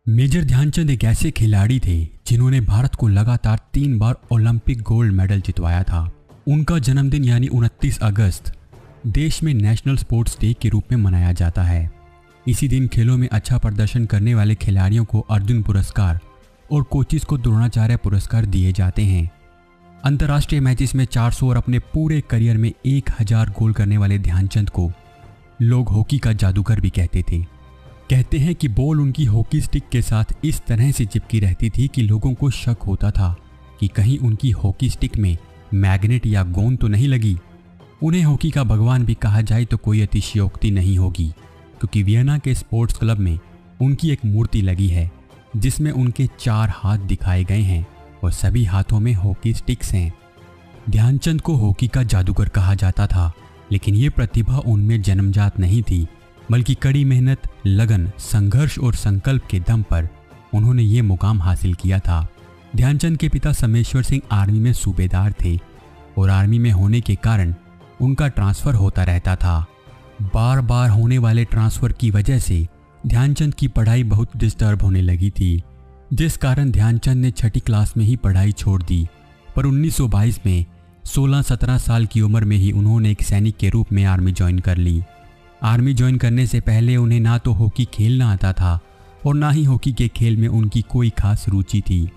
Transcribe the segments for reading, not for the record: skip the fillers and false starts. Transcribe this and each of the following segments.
Major Dhyanchand एक ऐसे खिलाड़ी थे जिन्होंने भारत को लगातार 3 बार ओलंपिक गोल्ड मेडल जितवाया था। उनका जन्मदिन यानी 29 अगस्त देश में नेशनल स्पोर्ट्स डे के रूप में मनाया जाता है। इसी दिन खेलों में अच्छा प्रदर्शन करने वाले खिलाड़ियों को अर्जुन पुरस्कार और कोचिज को द्रोणाचार्य पुरस्कार दिए जाते हैं। अंतर्राष्ट्रीय मैचेस में 400 और अपने पूरे करियर में 1000 गोल करने वाले ध्यानचंद को लोग हॉकी का जादूगर भी कहते थे। कहते हैं कि बॉल उनकी हॉकी स्टिक के साथ इस तरह से चिपकी रहती थी कि लोगों को शक होता था कि कहीं उनकी हॉकी स्टिक में मैग्नेट या गोंद तो नहीं लगी। उन्हें हॉकी का भगवान भी कहा जाए तो कोई अतिशयोक्ति नहीं होगी, क्योंकि वियना के स्पोर्ट्स क्लब में उनकी एक मूर्ति लगी है जिसमें उनके 4 हाथ दिखाए गए हैं और सभी हाथों में हॉकी स्टिक्स हैं। ध्यानचंद को हॉकी का जादूगर कहा जाता था, लेकिन ये प्रतिभा उनमें जन्मजात नहीं थी, बल्कि कड़ी मेहनत, लगन, संघर्ष और संकल्प के दम पर उन्होंने ये मुकाम हासिल किया था। ध्यानचंद के पिता समेश्वर सिंह आर्मी में सूबेदार थे और आर्मी में होने के कारण उनका ट्रांसफ़र होता रहता था। बार बार होने वाले ट्रांसफ़र की वजह से ध्यानचंद की पढ़ाई बहुत डिस्टर्ब होने लगी थी, जिस कारण ध्यानचंद ने 6ठी क्लास में ही पढ़ाई छोड़ दी। पर 1922 में 16-17 साल की उम्र में ही उन्होंने एक सैनिक के रूप में आर्मी ज्वाइन कर ली। आर्मी ज्वाइन करने से पहले उन्हें ना तो हॉकी खेलना आता था और ना ही हॉकी के खेल में उनकी कोई खास रुचि थी।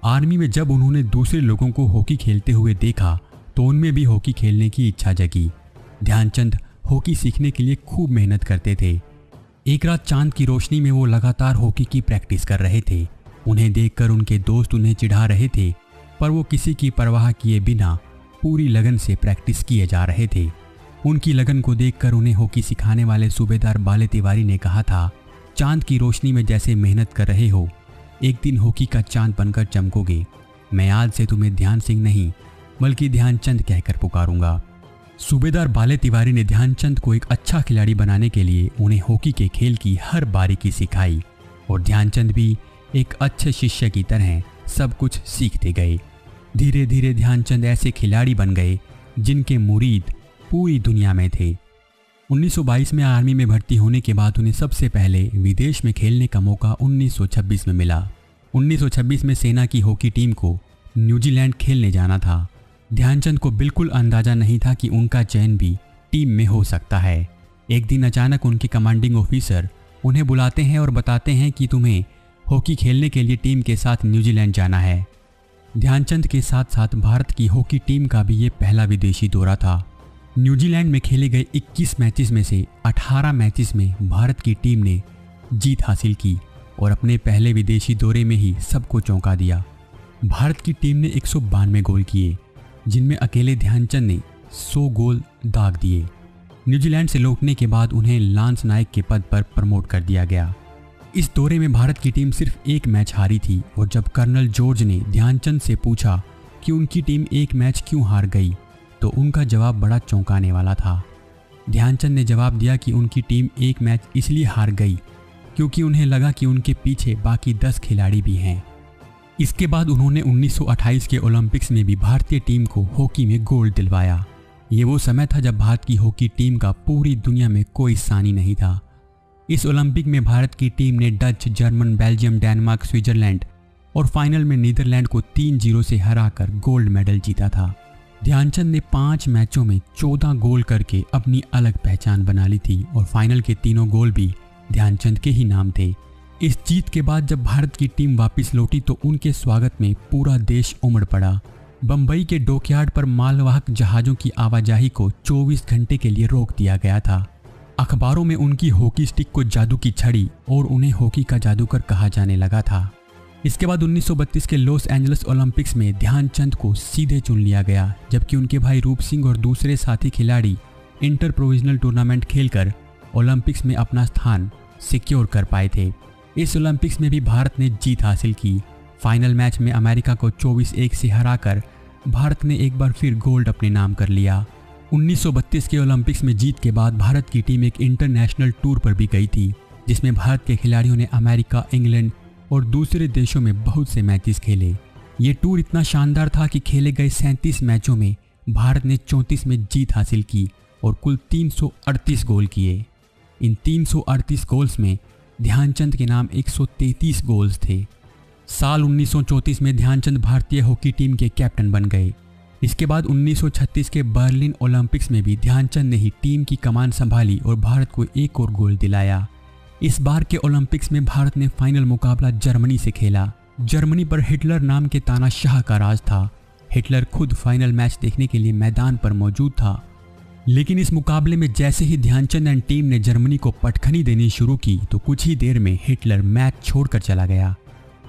आर्मी में जब उन्होंने दूसरे लोगों को हॉकी खेलते हुए देखा तो उनमें भी हॉकी खेलने की इच्छा जगी। ध्यानचंद हॉकी सीखने के लिए खूब मेहनत करते थे। एक रात चांद की रोशनी में वो लगातार हॉकी की प्रैक्टिस कर रहे थे। उन्हें देखकर उनके दोस्त उन्हें चिढ़ा रहे थे, पर वो किसी की परवाह किए बिना पूरी लगन से प्रैक्टिस किए जा रहे थे। उनकी लगन को देखकर उन्हें हॉकी सिखाने वाले सूबेदार बाले तिवारी ने कहा था, चांद की रोशनी में जैसे मेहनत कर रहे हो, एक दिन हॉकी का चांद बनकर चमकोगे। मैं आज से तुम्हें ध्यान सिंह नहीं बल्कि ध्यानचंद कहकर पुकारूंगा। सूबेदार बाले तिवारी ने ध्यानचंद को एक अच्छा खिलाड़ी बनाने के लिए उन्हें हॉकी के खेल की हर बारीकी सिखाई और ध्यानचंद भी एक अच्छे शिष्य की तरह सब कुछ सीखते गए। धीरे धीरे ध्यानचंद ऐसे खिलाड़ी बन गए जिनके मुरीद पूरी दुनिया में थे। 1922 में आर्मी में भर्ती होने के बाद उन्हें सबसे पहले विदेश में खेलने का मौका 1926 में मिला। 1926 में सेना की हॉकी टीम को न्यूजीलैंड खेलने जाना था। ध्यानचंद को बिल्कुल अंदाजा नहीं था कि उनका चयन भी टीम में हो सकता है। एक दिन अचानक उनके कमांडिंग ऑफिसर उन्हें बुलाते हैं और बताते हैं कि तुम्हें हॉकी खेलने के लिए टीम के साथ न्यूजीलैंड जाना है। ध्यानचंद के साथ साथ भारत की हॉकी टीम का भी ये पहला विदेशी दौरा था। न्यूजीलैंड में खेले गए 21 मैचेस में से 18 मैचेस में भारत की टीम ने जीत हासिल की और अपने पहले विदेशी दौरे में ही सबको चौंका दिया। भारत की टीम ने 192 गोल किए, जिनमें अकेले ध्यानचंद ने 100 गोल दाग दिए। न्यूजीलैंड से लौटने के बाद उन्हें लांस नायक के पद पर प्रमोट कर दिया गया। इस दौरे में भारत की टीम सिर्फ एक मैच हारी थी और जब कर्नल जॉर्ज ने ध्यानचंद से पूछा कि उनकी टीम एक मैच क्यों हार गई, तो उनका जवाब बड़ा चौंकाने वाला था। ध्यानचंद ने जवाब दिया कि उनकी टीम एक मैच इसलिए हार गई क्योंकि उन्हें लगा कि उनके पीछे बाकी 10 खिलाड़ी भी हैं। इसके बाद उन्होंने 1928 के ओलंपिक्स में भी भारतीय टीम को हॉकी में गोल्ड दिलवाया। ये वो समय था जब भारत की हॉकी टीम का पूरी दुनिया में कोई सानी नहीं था। इस ओलंपिक में भारत की टीम ने Dutch, German, Belgium, Denmark, Switzerland और फाइनल में नीदरलैंड को 3-0 से हराकर गोल्ड मेडल जीता था। ध्यानचंद ने 5 मैचों में 14 गोल करके अपनी अलग पहचान बना ली थी और फाइनल के तीनों गोल भी ध्यानचंद के ही नाम थे। इस जीत के बाद जब भारत की टीम वापस लौटी तो उनके स्वागत में पूरा देश उमड़ पड़ा। बम्बई के डॉकयार्ड पर मालवाहक जहाज़ों की आवाजाही को 24 घंटे के लिए रोक दिया गया था। अखबारों में उनकी हॉकी स्टिक को जादू की छड़ी और उन्हें हॉकी का जादूगर कहा जाने लगा था। इसके बाद 1932 के लॉस एंजल्स ओलंपिक्स में ध्यानचंद को सीधे चुन लिया गया, जबकि उनके भाई रूप सिंह और दूसरे साथी खिलाड़ी इंटर प्रोविजनल टूर्नामेंट खेलकर ओलंपिक्स में अपना स्थान सिक्योर कर पाए थे। इस ओलंपिक्स में भी भारत ने जीत हासिल की। फाइनल मैच में अमेरिका को 24-1 से हराकर भारत ने एक बार फिर गोल्ड अपने नाम कर लिया। 1932 के ओलंपिक्स में जीत के बाद भारत की टीम एक इंटरनेशनल टूर पर भी गई थी, जिसमें भारत के खिलाड़ियों ने अमेरिका, इंग्लैंड और दूसरे देशों में बहुत से मैचेस खेले। ये टूर इतना शानदार था कि खेले गए 37 मैचों में भारत ने 34 में जीत हासिल की और कुल 338 गोल किए। इन 338 गोल्स में ध्यानचंद के नाम 133 गोल्स थे। साल 1934 में ध्यानचंद भारतीय हॉकी टीम के कैप्टन बन गए। इसके बाद 1936 के बर्लिन ओलंपिक्स में भी ध्यानचंद ने ही टीम की कमान संभाली और भारत को एक और गोल्ड दिलाया। इस बार के ओलंपिक्स में भारत ने फाइनल मुकाबला जर्मनी से खेला। जर्मनी पर हिटलर नाम के तानाशाह का राज था। हिटलर खुद फाइनल मैच देखने के लिए मैदान पर मौजूद था। लेकिन इस मुकाबले में जैसे ही ध्यानचंद एंड टीम ने जर्मनी को पटखनी देनी शुरू की तो कुछ ही देर में हिटलर मैच छोड़कर चला गया।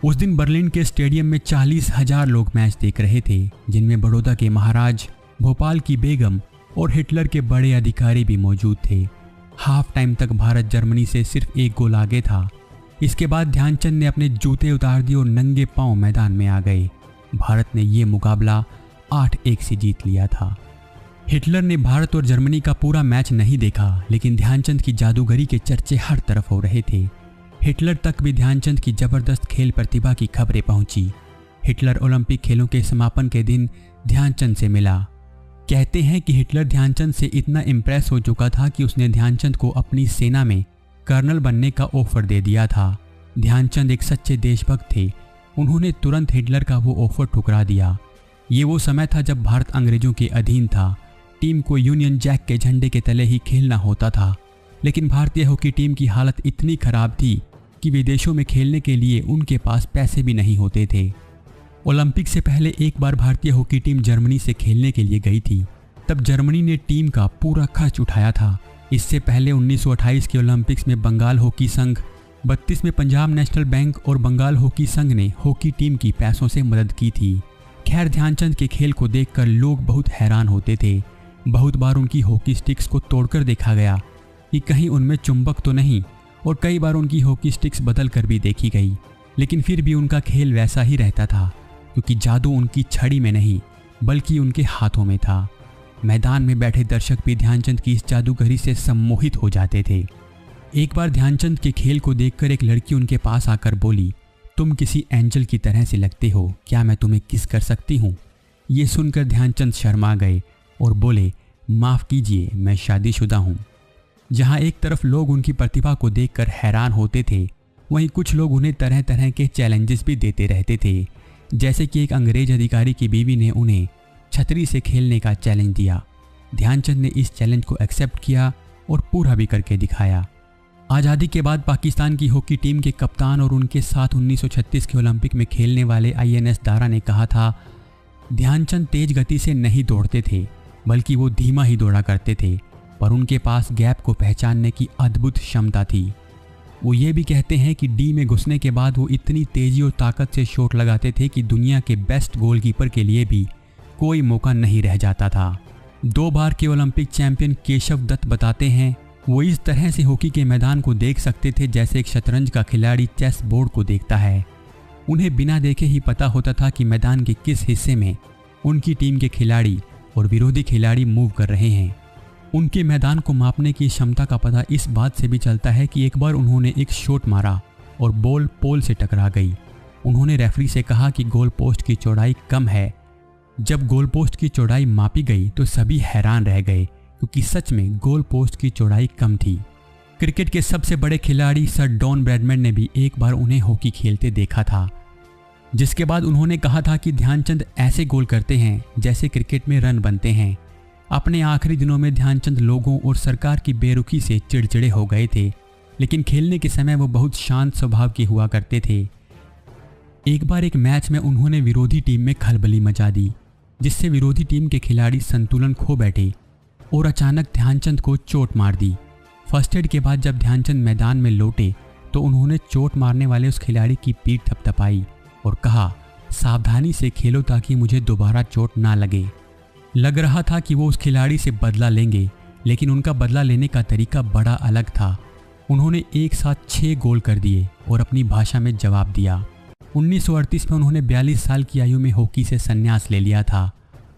उस दिन बर्लिन के स्टेडियम में 40,000 लोग मैच देख रहे थे, जिनमें बड़ौदा के महाराज, भोपाल की बेगम और हिटलर के बड़े अधिकारी भी मौजूद थे। हाफ टाइम तक भारत जर्मनी से सिर्फ एक गोल आगे था। इसके बाद ध्यानचंद ने अपने जूते उतार दिए और नंगे पांव मैदान में आ गए। भारत ने ये मुकाबला 8-1 से जीत लिया था। हिटलर ने भारत और जर्मनी का पूरा मैच नहीं देखा, लेकिन ध्यानचंद की जादूगरी के चर्चे हर तरफ हो रहे थे। हिटलर तक भी ध्यानचंद की जबरदस्त खेल प्रतिभा की खबरें पहुंची। हिटलर ओलंपिक खेलों के समापन के दिन ध्यानचंद से मिला। कहते हैं कि हिटलर ध्यानचंद से इतना इम्प्रेस हो चुका था कि उसने ध्यानचंद को अपनी सेना में कर्नल बनने का ऑफर दे दिया था। ध्यानचंद एक सच्चे देशभक्त थे। उन्होंने तुरंत हिटलर का वो ऑफर ठुकरा दिया। ये वो समय था जब भारत अंग्रेजों के अधीन था। टीम को यूनियन जैक के झंडे के तले ही खेलना होता था। लेकिन भारतीय हॉकी टीम की हालत इतनी खराब थी कि विदेशों में खेलने के लिए उनके पास पैसे भी नहीं होते थे। ओलंपिक से पहले एक बार भारतीय हॉकी टीम जर्मनी से खेलने के लिए गई थी। तब जर्मनी ने टीम का पूरा खर्च उठाया था। इससे पहले 1928 के ओलंपिक्स में बंगाल हॉकी संघ, 32 में पंजाब नेशनल बैंक और बंगाल हॉकी संघ ने हॉकी टीम की पैसों से मदद की थी। खैर, ध्यानचंद के खेल को देखकर लोग बहुत हैरान होते थे। बहुत बार उनकी हॉकी स्टिक्स को तोड़कर देखा गया कि कहीं उनमें चुंबक तो नहीं, और कई बार उनकी हॉकी स्टिक्स बदल कर भी देखी गई। लेकिन फिर भी उनका खेल वैसा ही रहता था, क्योंकि जादू उनकी छड़ी में नहीं बल्कि उनके हाथों में था। मैदान में बैठे दर्शक भी ध्यानचंद की इस जादूगरी से सम्मोहित हो जाते थे। एक बार ध्यानचंद के खेल को देखकर एक लड़की उनके पास आकर बोली, तुम किसी एंजल की तरह से लगते हो, क्या मैं तुम्हें किस कर सकती हूँ? ये सुनकर ध्यानचंद शर्मा गए और बोले, माफ़ कीजिए, मैं शादीशुदा हूँ। जहाँ एक तरफ लोग उनकी प्रतिभा को देखकर हैरान होते थे, वहीं कुछ लोग उन्हें तरह तरह के चैलेंजेस भी देते रहते थे। जैसे कि एक अंग्रेज अधिकारी की बीवी ने उन्हें छतरी से खेलने का चैलेंज दिया। ध्यानचंद ने इस चैलेंज को एक्सेप्ट किया और पूरा भी करके दिखाया। आज़ादी के बाद पाकिस्तान की हॉकी टीम के कप्तान और उनके साथ 1936 के ओलंपिक में खेलने वाले INS दारा ने कहा था, ध्यानचंद तेज गति से नहीं दौड़ते थे, बल्कि वो धीमा ही दौड़ा करते थे, पर उनके पास गैप को पहचानने की अद्भुत क्षमता थी। वो ये भी कहते हैं कि डी में घुसने के बाद वो इतनी तेजी और ताकत से शॉट लगाते थे कि दुनिया के बेस्ट गोलकीपर के लिए भी कोई मौका नहीं रह जाता था। 2 बार के ओलंपिक चैंपियन केशव दत्त बताते हैं, वो इस तरह से हॉकी के मैदान को देख सकते थे जैसे एक शतरंज का खिलाड़ी चेस बोर्ड को देखता है। उन्हें बिना देखे ही पता होता था कि मैदान के किस हिस्से में उनकी टीम के खिलाड़ी और विरोधी खिलाड़ी मूव कर रहे हैं। उनके मैदान को मापने की क्षमता का पता इस बात से भी चलता है कि एक बार उन्होंने एक शॉट मारा और बॉल पोल से टकरा गई। उन्होंने रेफरी से कहा कि गोल पोस्ट की चौड़ाई कम है। जब गोल पोस्ट की चौड़ाई मापी गई तो सभी हैरान रह गए, क्योंकि सच में गोल पोस्ट की चौड़ाई कम थी। क्रिकेट के सबसे बड़े खिलाड़ी सर डॉन ब्रैडमैन ने भी एक बार उन्हें हॉकी खेलते देखा था, जिसके बाद उन्होंने कहा था कि ध्यानचंद ऐसे गोल करते हैं जैसे क्रिकेट में रन बनते हैं। अपने आखिरी दिनों में ध्यानचंद लोगों और सरकार की बेरुखी से चिड़चिड़े हो गए थे, लेकिन खेलने के समय वो बहुत शांत स्वभाव के हुआ करते थे। एक बार एक मैच में उन्होंने विरोधी टीम में खलबली मचा दी, जिससे विरोधी टीम के खिलाड़ी संतुलन खो बैठे और अचानक ध्यानचंद को चोट मार दी। फर्स्ट एड के बाद जब ध्यानचंद मैदान में लौटे तो उन्होंने चोट मारने वाले उस खिलाड़ी की पीठ थपथपाई और कहा, सावधानी से खेलो ताकि मुझे दोबारा चोट ना लगे। लग रहा था कि वो उस खिलाड़ी से बदला लेंगे, लेकिन उनका बदला लेने का तरीका बड़ा अलग था। उन्होंने एक साथ 6 गोल कर दिए और अपनी भाषा में जवाब दिया। 1938 में उन्होंने 42 साल की आयु में हॉकी से संन्यास ले लिया था।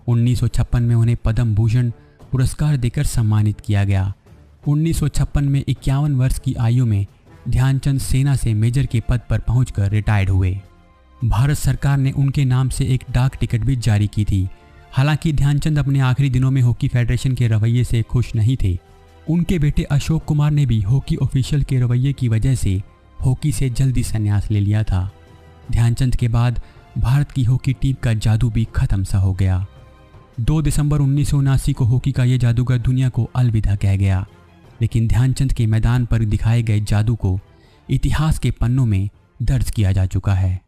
1956 में उन्हें पद्म भूषण पुरस्कार देकर सम्मानित किया गया। 1956 में 51 वर्ष की आयु में ध्यानचंद सेना से मेजर के पद पर पहुंचकर रिटायर्ड हुए। भारत सरकार ने उनके नाम से एक डाक टिकट भी जारी की थी। हालांकि ध्यानचंद अपने आखिरी दिनों में हॉकी फेडरेशन के रवैये से खुश नहीं थे। उनके बेटे अशोक कुमार ने भी हॉकी ऑफिशियल के रवैये की वजह से हॉकी से जल्दी संन्यास ले लिया था। ध्यानचंद के बाद भारत की हॉकी टीम का जादू भी खत्म सा हो गया। 2 दिसंबर 1979 को हॉकी का ये जादूगर दुनिया को अलविदा कह गया। लेकिन ध्यानचंद के मैदान पर दिखाए गए जादू को इतिहास के पन्नों में दर्ज किया जा चुका है।